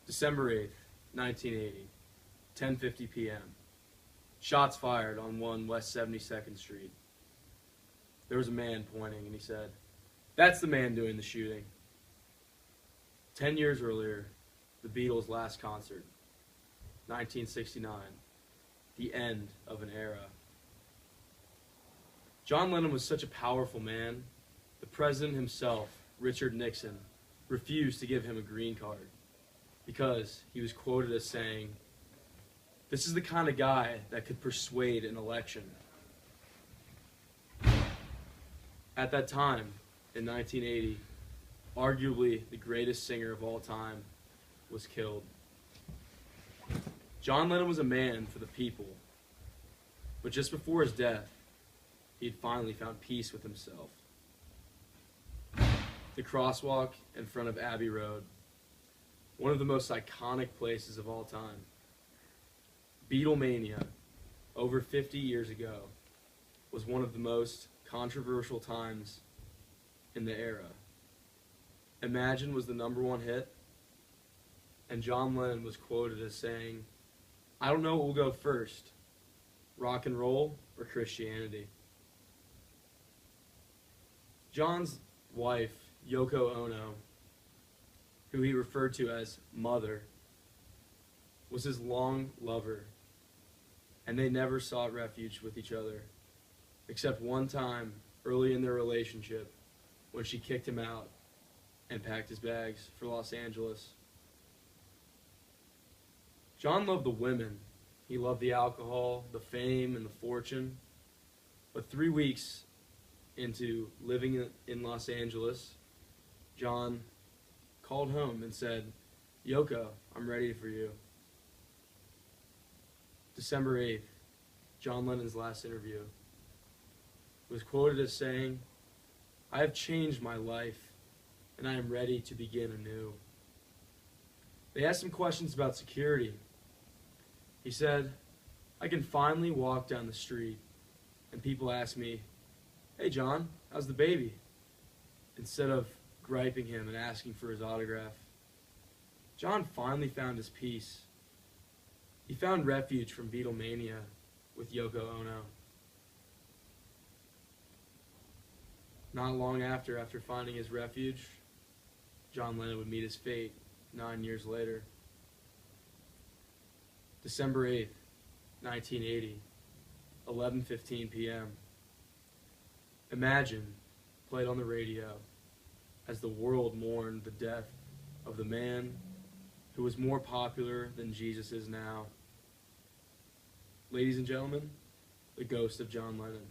December 8th, 1980, 10:50 p.m. Shots fired on 1 West 72nd Street. There was a man pointing, and he said, "That's the man doing the shooting." 10 years earlier, the Beatles' last concert, 1969, the end of an era. John Lennon was such a powerful man, the president himself, Richard Nixon, refused to give him a green card because he was quoted as saying, "This is the kind of guy that could persuade an election." At that time, in 1980, arguably the greatest singer of all time was killed. John Lennon was a man for the people, but just before his death, he had finally found peace with himself. The crosswalk in front of Abbey Road, one of the most iconic places of all time. Beatlemania, over 50 years ago, was one of the most controversial times in the era. Imagine was the #1 hit, and John Lennon was quoted as saying, "I don't know what will go first, rock and roll or Christianity." John's wife, Yoko Ono, who he referred to as Mother, was his long lover, and they never sought refuge with each other, except one time early in their relationship when she kicked him out and packed his bags for Los Angeles. John loved the women. He loved the alcohol, the fame, and the fortune. But 3 weeks into living in Los Angeles, John called home and said, "Yoko, I'm ready for you." December 8th, John Lennon's last interview, was quoted as saying, "I have changed my life, and I am ready to begin anew." They asked him questions about security. He said, "I can finally walk down the street, and people ask me, 'Hey John, how's the baby?' instead of griping him and asking for his autograph." John finally found his peace. He found refuge from Beatlemania with Yoko Ono. Not long after finding his refuge, John Lennon would meet his fate 9 years later. December 8th, 1980, 11:15 p.m. Imagine played on the radio as the world mourned the death of the man who was more popular than Jesus is now. Ladies and gentlemen, the ghost of John Lennon.